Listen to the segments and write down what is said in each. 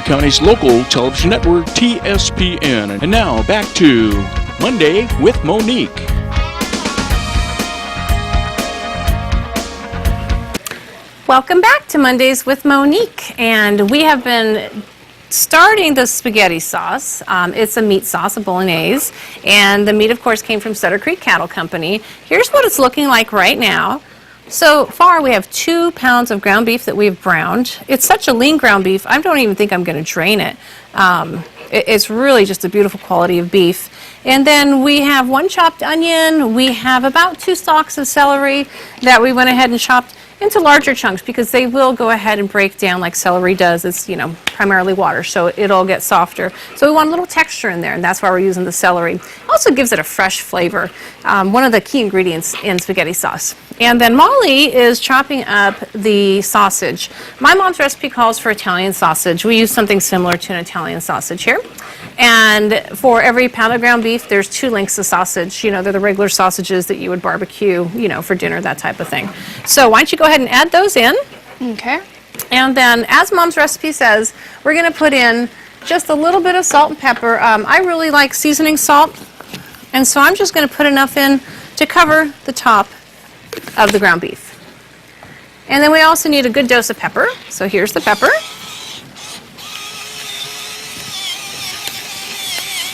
County's local television network, TSPN. And now back to Monday with Monique. Welcome back to Mondays with Monique, and we have been starting the spaghetti sauce. It's a meat sauce, a bolognese, and the meat, of course, came from Sutter Creek Cattle Company. Here's what it's looking like right now. So far, we have 2 pounds of ground beef that we've browned. It's such a lean ground beef, I don't even think I'm going to drain it. It's really just a beautiful quality of beef. And then we have 1 chopped onion. We have about 2 stalks of celery that we went ahead and chopped into larger chunks because they will go ahead and break down like celery does. It's, primarily water, so it'll get softer. So we want a little texture in there, and that's why we're using the celery. Also gives it a fresh flavor, one of the key ingredients in spaghetti sauce. And then Molly is chopping up the sausage. My mom's recipe calls for Italian sausage. We use something similar to an Italian sausage here. And for every pound of ground beef, there's 2 links of sausage. They're the regular sausages that you would barbecue, for dinner, that type of thing. So why don't you go ahead and add those in. Okay. And then, as Mom's recipe says, we're going to put in just a little bit of salt and pepper. I really like seasoning salt, and so I'm just going to put enough in to cover the top of the ground beef. And then we also need a good dose of pepper. So here's the pepper.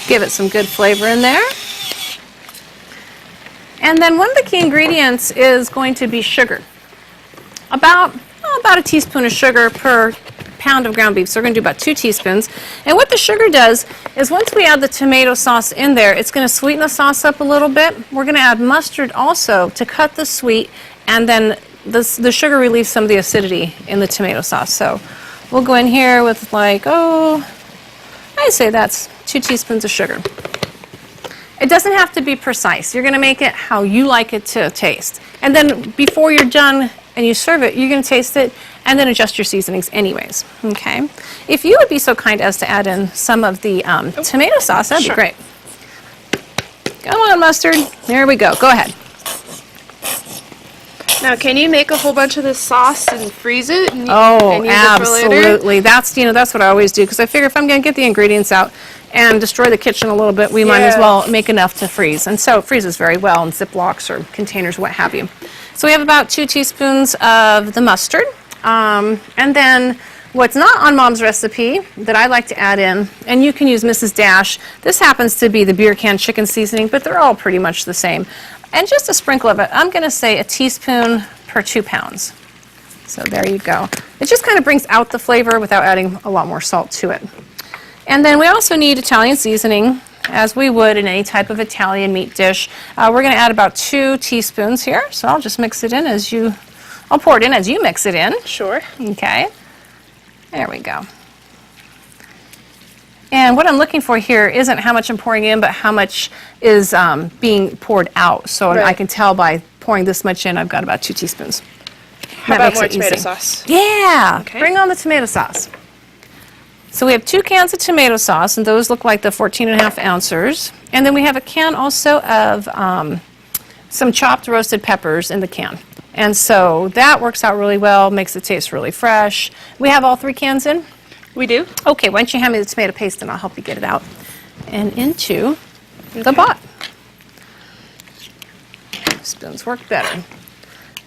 Give it some good flavor in there. And then one of the key ingredients is going to be sugar. About a teaspoon of sugar per pound of ground beef. So we're going to do about 2 teaspoons. And what the sugar does is once we add the tomato sauce in there, it's going to sweeten the sauce up a little bit. We're going to add mustard also to cut the sweet, and then the sugar relieves some of the acidity in the tomato sauce. So we'll go in here with I'd say that's 2 teaspoons of sugar. It doesn't have to be precise. You're going to make it how you like it to taste. And then before you're done and you serve it, you're going to taste it and then adjust your seasonings anyways. Okay? If you would be so kind as to add in some of the tomato sauce, that'd be great. Come on, mustard. There we go. Go ahead. Now, can you make a whole bunch of this sauce and freeze it? And Absolutely. That's what I always do, because I figure if I'm going to get the ingredients out and destroy the kitchen a little bit, we might as well make enough to freeze. And so it freezes very well in Ziplocs or containers, what have you. So we have about 2 teaspoons of the mustard. And then what's not on Mom's recipe that I like to add in, and you can use Mrs. Dash. This happens to be the beer can chicken seasoning, but they're all pretty much the same. And just a sprinkle of it. I'm going to say a teaspoon per 2 pounds. So there you go. It just kind of brings out the flavor without adding a lot more salt to it. And then we also need Italian seasoning, as we would in any type of Italian meat dish. We're going to add about 2 teaspoons here. So I'll just mix it in I'll pour it in as you mix it in. Sure. Okay. There we go. And what I'm looking for here isn't how much I'm pouring in, but how much is being poured out. So I can tell by pouring this much in, I've got about 2 teaspoons. How about more tomato sauce? Yeah. Okay. Bring on the tomato sauce. So we have 2 cans of tomato sauce, and those look like the 14.5 ounces. And then we have a can also of some chopped roasted peppers in the can. And so that works out really well, makes it taste really fresh. We have all 3 cans in? We do. Okay, why don't you hand me the tomato paste and I'll help you get it out and into the pot. Spoons work better.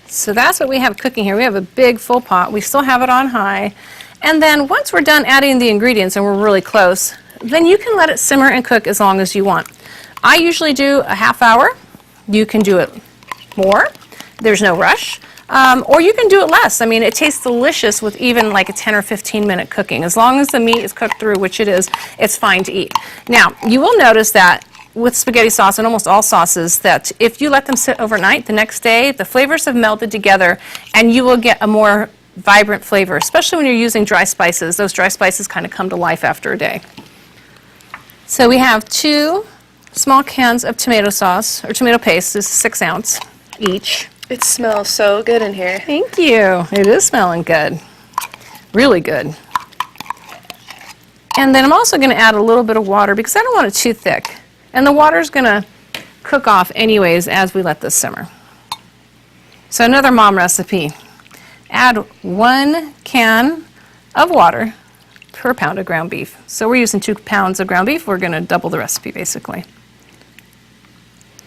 So that's what we have cooking here. We have a big full pot. We still have it on high. And then once we're done adding the ingredients and we're really close, then you can let it simmer and cook as long as you want. I usually do a half hour. You can do it more. There's no rush. Or you can do it less. I mean, it tastes delicious with even like a 10 or 15 minute cooking. As long as the meat is cooked through, which it is, it's fine to eat. Now, you will notice that with spaghetti sauce and almost all sauces, that if you let them sit overnight, the next day, the flavors have melded together and you will get a more vibrant flavor, especially when you're using dry spices. Those dry spices kind of come to life after a day. So we have 2 small cans of tomato sauce, or tomato paste. This is 6 ounce each. It smells so good in here. Thank you. It is smelling good. Really good. And then I'm also going to add a little bit of water because I don't want it too thick. And the water's going to cook off anyways as we let this simmer. So another mom recipe. Add 1 can of water per pound of ground beef. So we're using 2 pounds of ground beef. We're going to double the recipe, basically.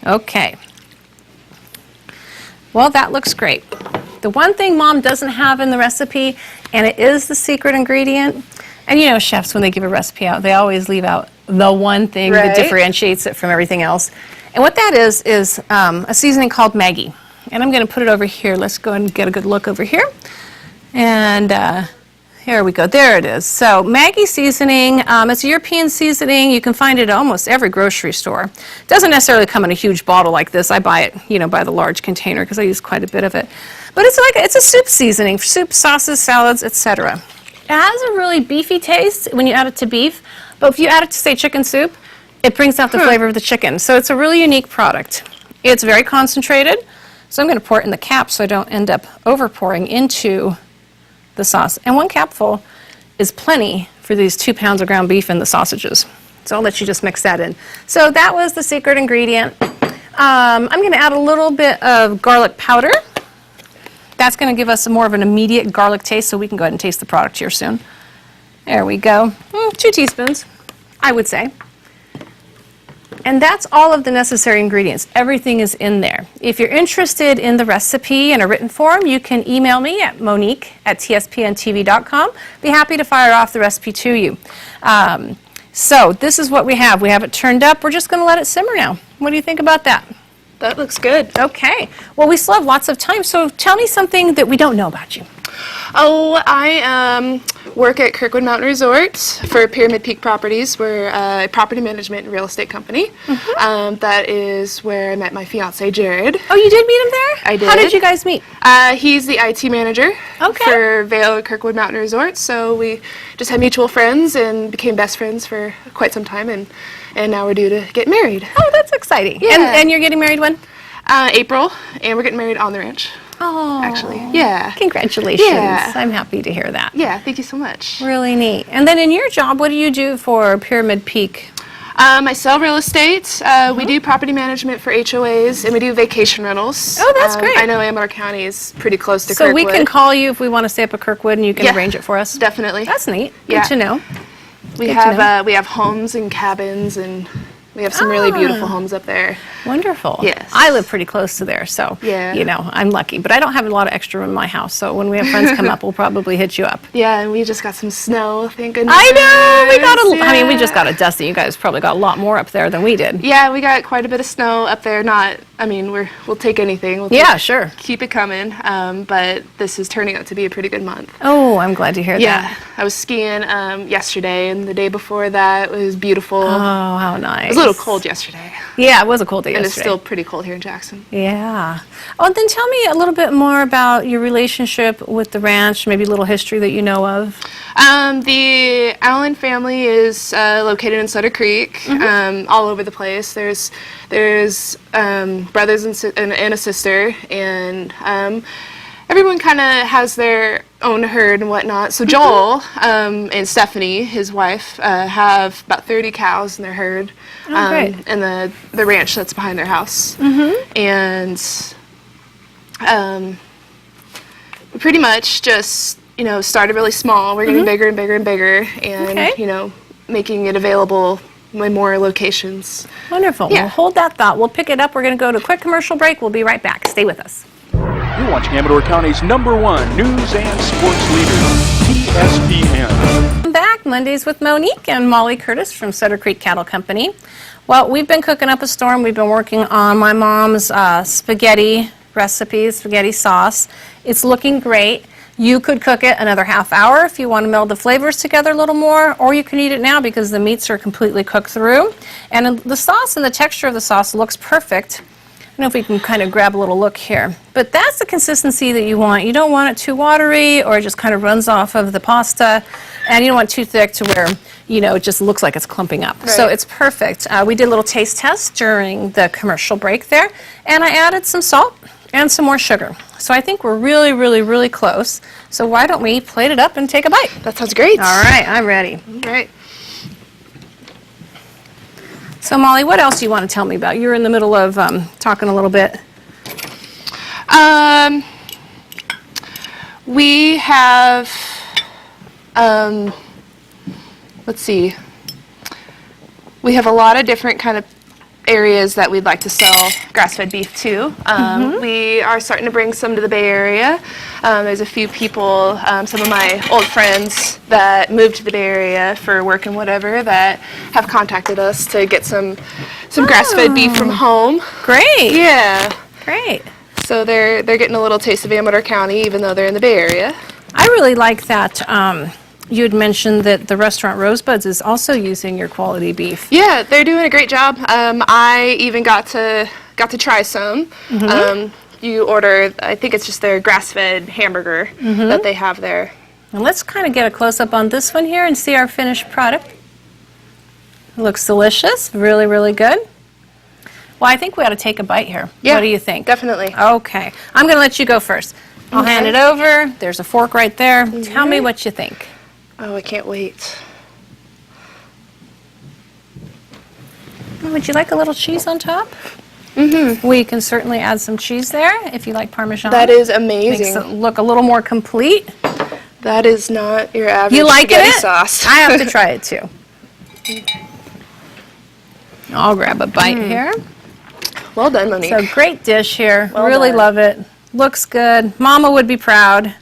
Okay. Well, that looks great. The one thing Mom doesn't have in the recipe, and it is the secret ingredient, and you know chefs, when they give a recipe out, they always leave out the one thing that differentiates it from everything else. And what that is a seasoning called Maggi. And I'm going to put it over here. Let's go and get a good look over here. And here we go. There it is. So Maggi seasoning, it's a European seasoning. You can find it at almost every grocery store. It doesn't necessarily come in a huge bottle like this. I buy it, you know, by the large container because I use quite a bit of it. But it's a soup seasoning for soup, sauces, salads, etc. It has a really beefy taste when you add it to beef, but if you add it to, say, chicken soup, it brings out the flavor of the chicken. So it's a really unique product. It's very concentrated, so I'm going to pour it in the cap so I don't end up over pouring into the sauce. And 1 capful is plenty for these 2 pounds of ground beef and the sausages. So I'll let you just mix that in. So that was the secret ingredient. I'm going to add a little bit of garlic powder. That's going to give us more of an immediate garlic taste, so we can go ahead and taste the product here soon. There we go. 2 teaspoons, I would say. And that's all of the necessary ingredients. Everything is in there. If you're interested in the recipe in a written form, you can email me at monique@tspntv.com. Be happy to fire off the recipe to you. So this is what we have. We have it turned up. We're just going to let it simmer now. What do you think about that? That looks good. Okay. Well, we still have lots of time, so tell me something that we don't know about you. Oh, I work at Kirkwood Mountain Resort for Pyramid Peak Properties. We're a property management and real estate company. That is where I met my fiance, Jared. Oh, you did meet him there? I did. How did you guys meet? He's the IT manager for Vail Kirkwood Mountain Resort. So we just had mutual friends and became best friends for quite some time, and now we're due to get married. Oh, that's exciting. Yeah. And you're getting married when? April, and we're getting married on the ranch. Oh, actually, yeah. Congratulations. Yeah. I'm happy to hear that. Yeah, thank you so much. Really neat. And then in your job, what do you do for Pyramid Peak? I sell real estate. We do property management for HOAs, and we do vacation rentals. Oh, that's great. I know Amador County is pretty close to So Kirkwood. we can call you if we want to stay up at Kirkwood, and you can arrange it for us? Definitely. That's neat. Yeah. Good to know. We have homes and cabins, and we have some really beautiful homes up there. Wonderful. Yes. I live pretty close to there, so you know, I'm lucky. But I don't have a lot of extra room in my house, so when we have friends come up, we'll probably hit you up. Yeah, and we just got some snow, thank goodness. I know! We got I mean, we just got a dusting. You guys probably got a lot more up there than we did. Yeah, we got quite a bit of snow up there. We'll take anything. Sure. Keep it coming. But this is turning out to be a pretty good month. Oh, I'm glad to hear that. Yeah, I was skiing yesterday, and the day before that was beautiful. Oh, how nice. It was a little cold yesterday. Yeah, it was a cold day And yesterday. it's still pretty cold here in Jackson. Yeah. Oh, then tell me a little bit more about your relationship with the ranch, maybe a little history that you know of. The Allen family is located in Sutter Creek, all over the place. There's brothers and a sister, and everyone kind of has their own herd and whatnot. So Joel and Stephanie, his wife, have about 30 cows in their herd, and the ranch that's behind their house. And we pretty much just started really small. We're getting bigger and bigger and bigger, and making it available in more locations. Wonderful. Yeah. Well, hold that thought. We'll pick it up. We're going to go to a quick commercial break. We'll be right back. Stay with us. You're watching Amador County's #1 news and sports leader, TSPN. Welcome back. Mondays with Monique and Molly Curtis from Sutter Creek Cattle Company. Well, we've been cooking up a storm. We've been working on my mom's spaghetti recipe, spaghetti sauce. It's looking great. You could cook it another half hour if you want to meld the flavors together a little more, or you can eat it now because the meats are completely cooked through. And the sauce and the texture of the sauce looks perfect. I don't know if we can kind of grab a little look here. But that's the consistency that you want. You don't want it too watery or it just kind of runs off of the pasta. And you don't want it too thick to where, it just looks like it's clumping up. Right. So it's perfect. We did a little taste test during the commercial break there. And I added some salt and some more sugar. So I think we're really, really, really close. So why don't we plate it up and take a bite? That sounds great. All right, I'm ready. All right. So Molly, what else do you want to tell me about? You're in the middle of talking a little bit. We have let's see. We have a lot of different kind of areas that we'd like to sell grass-fed beef to. We are starting to bring some to the Bay Area. There's a few people, some of my old friends that moved to the Bay Area for work and whatever, that have contacted us to get some grass-fed beef from home. Great. Yeah. Great. So they're getting a little taste of Amador County, even though they're in the Bay Area. I really like that. You had mentioned that the restaurant Rosebuds is also using your quality beef. Yeah, they're doing a great job. I even got to try some. You order, I think it's just their grass-fed hamburger that they have there. And let's kind of get a close-up on this one here and see our finished product. It looks delicious, really, really good. Well, I think we ought to take a bite here. Yeah, what do you think? Definitely. Okay, I'm going to let you go first. I'll hand it over. There's a fork right there. Tell me what you think. Oh, I can't wait. Would you like a little cheese on top? We can certainly add some cheese there if you like Parmesan. That is amazing. Makes it look a little more complete. That is not your average You like spaghetti it? sauce. I have to try it too. I'll grab a bite here. Well done, Monique. So great dish here. Well really done. love it. Looks good. Mama would be proud.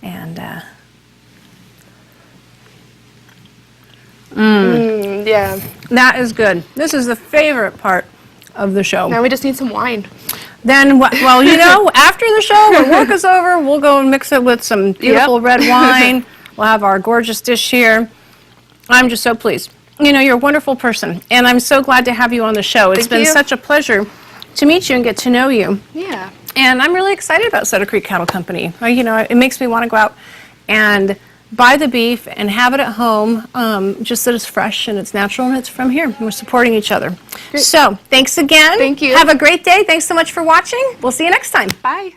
And yeah. that is good. This is the favorite part of the show. Now we just need some wine. Then, well, you know, after the show, when work is over, we'll go and mix it with some beautiful red wine. We'll have our gorgeous dish here. I'm just so pleased. You know, you're a wonderful person, and I'm so glad to have you on the show. It's been such a pleasure to meet you and get to know you. Yeah. And I'm really excited about Soda Creek Cattle Company. You know, it makes me want to go out and buy the beef and have it at home, just that it's fresh and it's natural and it's from here. We're supporting each other. Great. So, thanks again. Thank you. Have a great day. Thanks so much for watching. We'll see you next time. Bye.